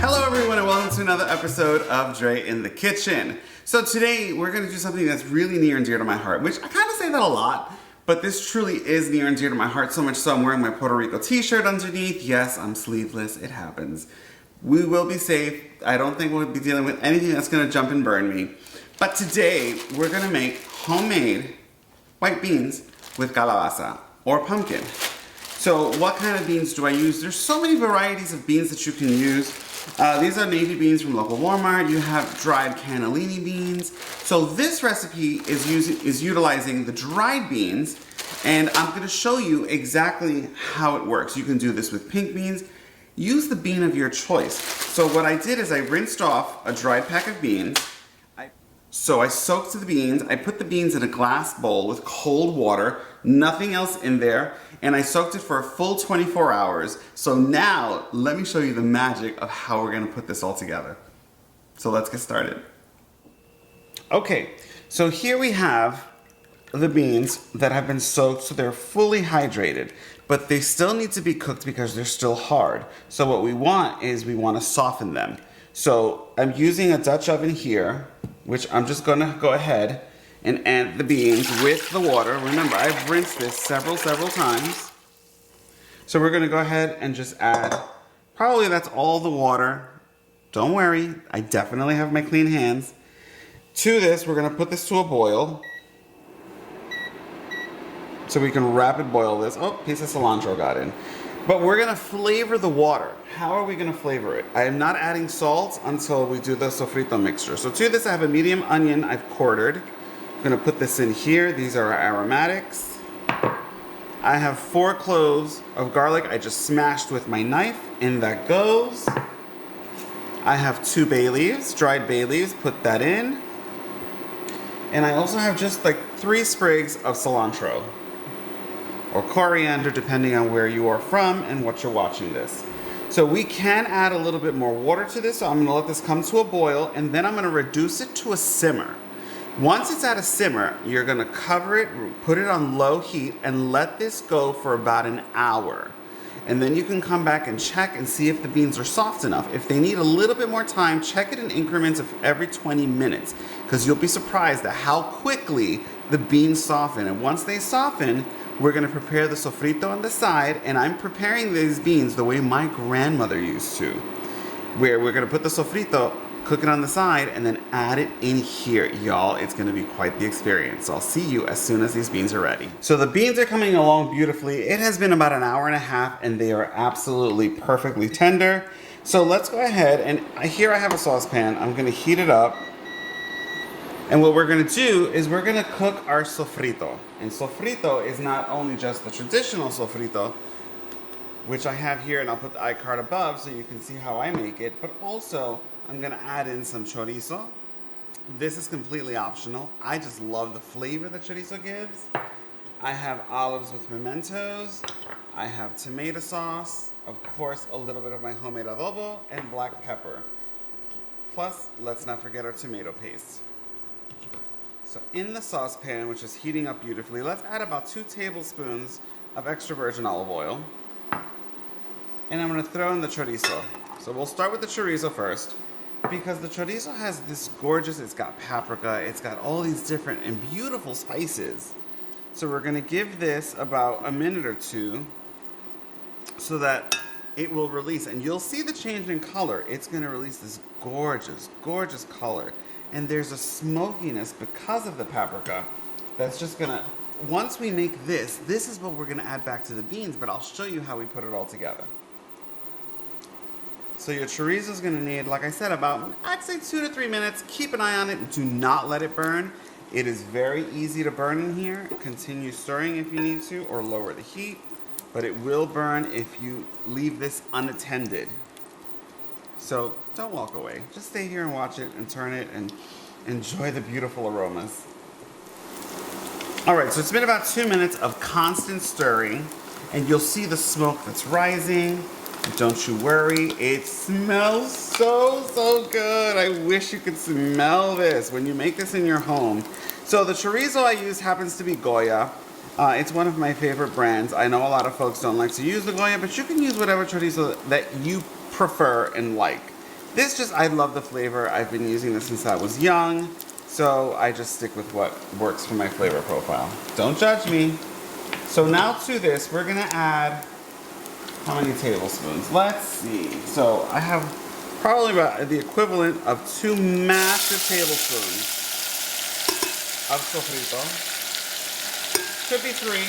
Hello everyone and welcome to another episode of Dre in the Kitchen. So today we're going to do something that's really near and dear to my heart, which I kind of say that a lot, but this truly is near and dear to my heart, so much so I'm wearing my Puerto Rico t-shirt underneath. Yes, I'm sleeveless, it happens. We will be safe. I don't think we'll be dealing with anything that's going to jump and burn me. But today we're going to make homemade white beans with calabaza or pumpkin. So what kind of beans do I use? There's so many varieties of beans that you can use. These are navy beans from local Walmart. You have dried cannellini beans. So this recipe is utilizing the dried beans, and I'm going to show you exactly how it works. You can do this with pink beans. Use the bean of your choice. So what I did is I rinsed off a dried pack of beans. So I soaked the beans. I put the beans in a glass bowl with cold water, nothing else in there, and I soaked it for a full 24 hours. So now let me show you the magic of how we're going to put this all together. So let's get started. Okay, so here we have the beans that have been soaked, so they're fully hydrated, but they still need to be cooked because they're still hard. So what we want is we want to soften them. So I'm using a Dutch oven here, which I'm just going to go ahead and add the beans with the water. Remember, I've rinsed this several times. So we're going to go ahead and just add, probably that's all the water. Don't worry, I definitely have my clean hands. To this, we're going to put this to a boil. So we can rapid boil this. Oh, piece of cilantro got in. But we're going to flavor the water. How are we going to flavor it? I am not adding salt until we do the sofrito mixture. So to this, I have a medium onion I've quartered. I'm going to put this in here. These are our aromatics. I have 4 cloves of garlic I just smashed with my knife. In that goes. I have 2 bay leaves, dried bay leaves. Put that in. And I also have just like 3 sprigs of cilantro, or coriander, depending on where you are from and what you're watching this. So we can add a little bit more water to this, so I'm gonna let this come to a boil, and then I'm gonna reduce it to a simmer. Once it's at a simmer, you're gonna cover it, put it on low heat, and let this go for about an hour. And then you can come back and check and see if the beans are soft enough. If they need a little bit more time, check it in increments of every 20 minutes, because you'll be surprised at how quickly the beans soften. And once they soften, we're going to prepare the sofrito on the side, and I'm preparing these beans the way my grandmother used to, where we're going to put the sofrito, cook it on the side, and then add it in here. Y'all, it's going to be quite the experience. So I'll see you as soon as these beans are ready. So the beans are coming along beautifully. It has been about an hour and a half, and they are absolutely perfectly tender. So let's go ahead, and here I have a saucepan. I'm going to heat it up. And what we're going to do is we're going to cook our sofrito. And sofrito is not only just the traditional sofrito, which I have here, and I'll put the iCard above so you can see how I make it, but also I'm going to add in some chorizo. This is completely optional. I just love the flavor that chorizo gives. I have olives with pimentos. I have tomato sauce. Of course, a little bit of my homemade adobo and black pepper. Plus, let's not forget our tomato paste. So in the saucepan, which is heating up beautifully, let's add about 2 tablespoons of extra virgin olive oil. And I'm going to throw in the chorizo. So we'll start with the chorizo first, because the chorizo has this gorgeous, it's got paprika, it's got all these different and beautiful spices. So we're going to give this about a minute or 2 so that it will release. And you'll see the change in color. It's going to release this gorgeous, gorgeous color. And there's a smokiness because of the paprika that's just gonna, once we make this is what we're gonna add back to the beans, but I'll show you how we put it all together. So your chorizo is gonna need, like I said, about, I'd say 2 to 3 minutes. Keep an eye on it. Do not let it burn. It is very easy to burn in here. Continue stirring if you need to, or lower the heat, but it will burn if you leave this unattended. So don't walk away. Just stay here and watch it and turn it and enjoy the beautiful aromas. All right, so it's been about 2 minutes of constant stirring, and you'll see the smoke that's rising. Don't you worry, it smells so good. I wish you could smell this when you make this in your home. So the chorizo I use happens to be Goya. It's one of my favorite brands. I know a lot of folks don't like to use the Goya, but you can use whatever chorizo that you prefer and like. This just, I love the flavor. I've been using this since I was young, so I just stick with what works for my flavor profile. Don't judge me. So now to this, we're gonna add, how many tablespoons? Let's see. So I have probably about the equivalent of 2 massive tablespoons of sofrito. Could be 3.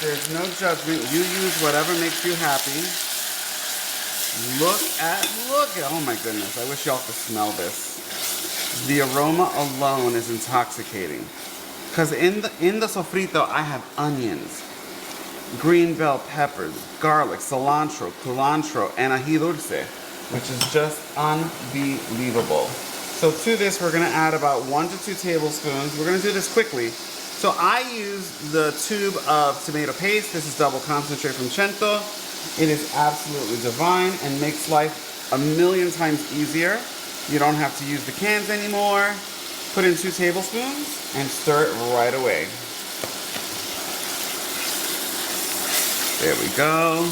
There's no judgment. You use whatever makes you happy. Look at, oh my goodness. I wish y'all could smell this. The aroma alone is intoxicating. Because in the sofrito, I have onions, green bell peppers, garlic, cilantro, culantro, and ají dulce, which is just unbelievable. So to this, we're gonna add about 1 to 2 tablespoons. We're gonna do this quickly. So I use the tube of tomato paste. This is double concentrate from Cento. It is absolutely divine and makes life a million times easier. You don't have to use the cans anymore. Put in 2 tablespoons and stir it right away. There we go.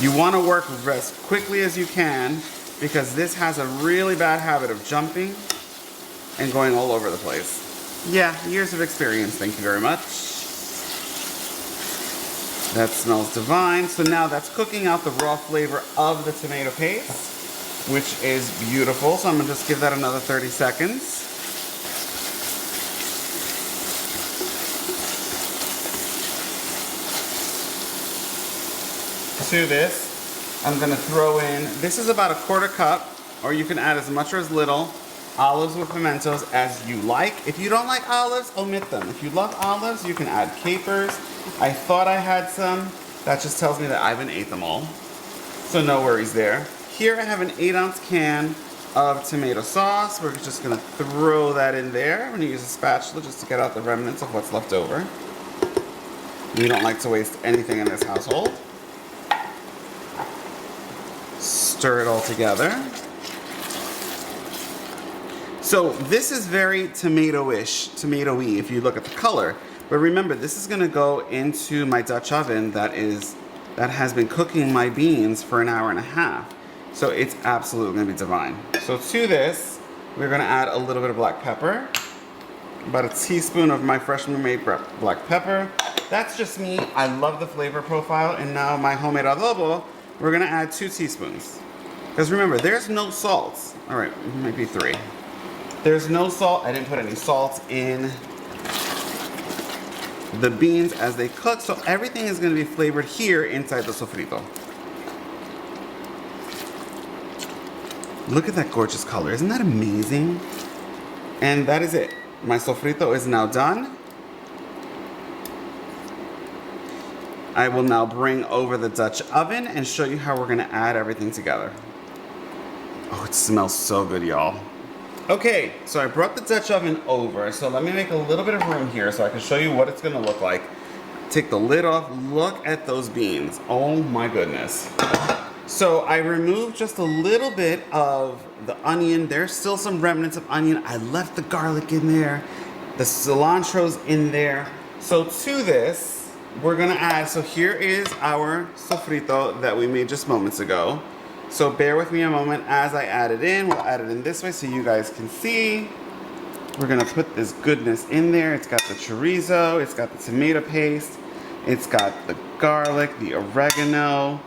You want to work as quickly as you can because this has a really bad habit of jumping and going all over the place. Yeah, years of experience, thank you very much. That smells divine. So now that's cooking out the raw flavor of the tomato paste, which is beautiful. So I'm gonna just give that another 30 seconds. To this, I'm gonna throw in, this is about a 1/4 cup, or you can add as much or as little, olives with pimentos as you like. If you don't like olives, omit them. If you love olives, you can add capers. I thought I had some. That just tells me that I haven't ate them all. So no worries there. Here I have an 8-ounce can of tomato sauce. We're just gonna throw that in there. I'm gonna use a spatula just to get out the remnants of what's left over. We don't like to waste anything in this household. Stir it all together. So this is very tomato-ish, tomatoey if you look at the color. But remember, this is gonna go into my Dutch oven that has been cooking my beans for an hour and a half. So it's absolutely gonna be divine. So to this, we're gonna add a little bit of black pepper. About a teaspoon of my freshly made black pepper. That's just me. I love the flavor profile. And now my homemade adobo, we're gonna add 2 teaspoons. Because remember, there's no salt. All right, maybe 3. There's no salt. I didn't put any salt in the beans as they cook, so everything is going to be flavored here inside the sofrito. Look at that gorgeous color. Isn't that amazing? And that is it. My sofrito is now done. I will now bring over the Dutch oven and show you how we're going to add everything together. Oh, it smells so good, y'all. Okay, so I brought the Dutch oven over, so let me make a little bit of room here so I can show you what it's gonna look like. Take the lid off, look at those beans. Oh my goodness. So I removed just a little bit of the onion. There's still some remnants of onion. I left the garlic in there. The cilantro's in there. So to this, we're gonna add, so here is our sofrito that we made just moments ago. So bear with me a moment as I add it in. We'll add it in this way so you guys can see. We're gonna put this goodness in there. It's got the chorizo, it's got the tomato paste, it's got the garlic, the oregano,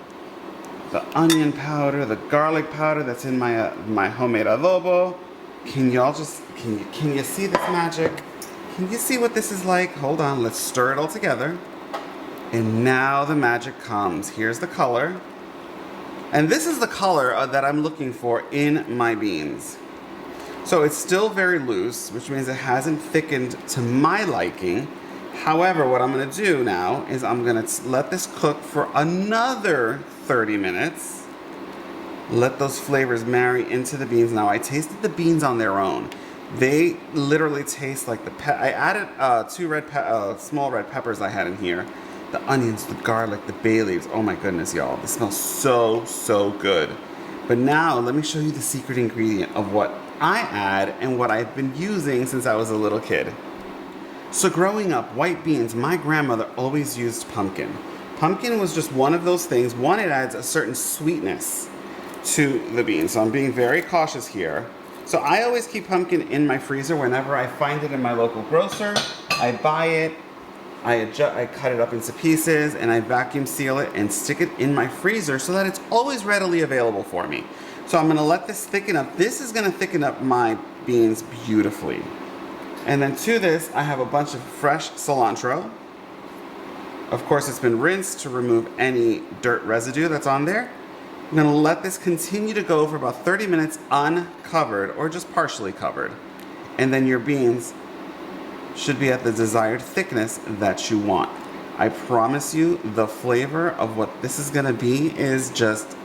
the onion powder, the garlic powder that's in my my homemade adobo. Can y'all just, can you see this magic? Can you see what this is like? Hold on, let's stir it all together. And now the magic comes. Here's the color. And this is the color that I'm looking for in my beans. So it's still very loose, which means it hasn't thickened to my liking. However, what I'm gonna do now is I'm gonna let this cook for another 30 minutes. Let those flavors marry into the beans. Now I tasted the beans on their own. They literally taste like I added 2 small red peppers I had in here. The onions, the garlic, the bay leaves. Oh my goodness, y'all. This smells so, so good. But now, let me show you the secret ingredient of what I add and what I've been using since I was a little kid. So growing up, white beans, my grandmother always used pumpkin. Pumpkin was just one of those things. One, it adds a certain sweetness to the beans. So I'm being very cautious here. So I always keep pumpkin in my freezer whenever I find it in my local grocer. I buy it, I cut it up into pieces, and I vacuum seal it and stick it in my freezer so that it's always readily available for me. So I'm gonna let this thicken up. This is gonna thicken up my beans beautifully. And then to this, I have a bunch of fresh cilantro. Of course, it's been rinsed to remove any dirt residue that's on there. I'm gonna let this continue to go for about 30 minutes uncovered or just partially covered. And then your beans should be at the desired thickness that you want. I promise you, the flavor of what this is gonna be is just,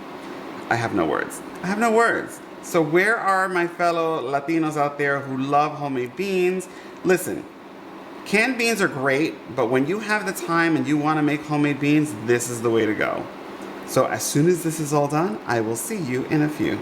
I have no words. I have no words. So where are my fellow Latinos out there who love homemade beans? Listen, canned beans are great, but when you have the time and you wanna make homemade beans, this is the way to go. So as soon as this is all done, I will see you in a few.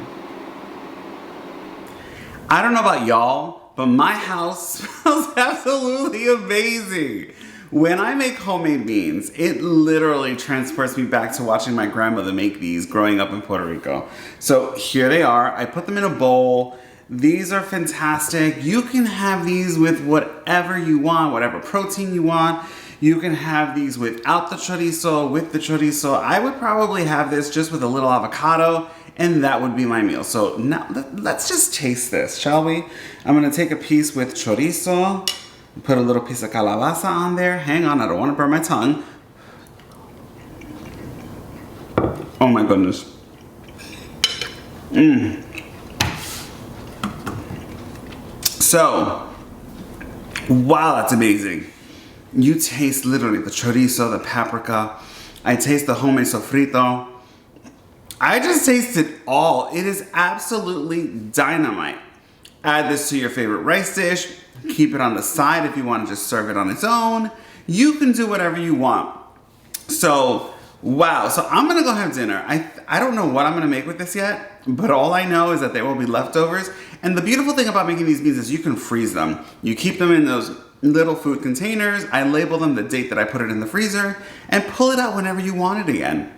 I don't know about y'all, but my house smells absolutely amazing. When I make homemade beans, it literally transports me back to watching my grandmother make these growing up in Puerto Rico. So here they are. I put them in a bowl. These are fantastic. You can have these with whatever you want, whatever protein you want. You can have these without the chorizo, with the chorizo. I would probably have this just with a little avocado, and that would be my meal. So now let's just taste this, shall we? I'm gonna take a piece with chorizo, put a little piece of calabaza on there. Hang on, I don't wanna burn my tongue. Oh my goodness. So, wow, that's amazing. You taste literally the chorizo, the paprika. I taste the homemade sofrito. I just taste it all. It is absolutely dynamite. Add this to your favorite rice dish. Keep it on the side if you want to just serve it on its own. You can do whatever you want. So, wow. So I'm going to go have dinner. I don't know what I'm going to make with this yet, but all I know is that there will be leftovers. And the beautiful thing about making these beans is you can freeze them. You keep them in those little food containers. I label them the date that I put it in the freezer and pull it out whenever you want it again.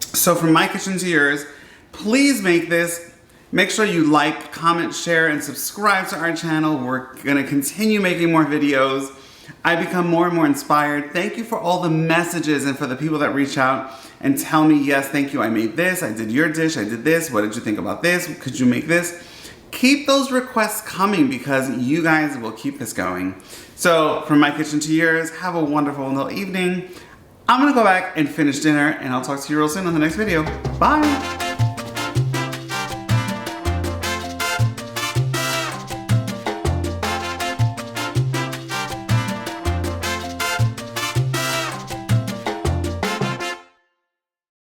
So from my kitchen to yours, please make this. Make sure you like, comment, share, and subscribe to our channel. We're gonna continue making more videos. I become more and more inspired. Thank you for all the messages and for the people that reach out and tell me, yes, thank you, I made this, I did your dish, I did this, what did you think about this, could you make this? Keep those requests coming because you guys will keep this going. So from my kitchen to yours, have a wonderful little evening. I'm gonna go back and finish dinner and I'll talk to you real soon on the next video. Bye.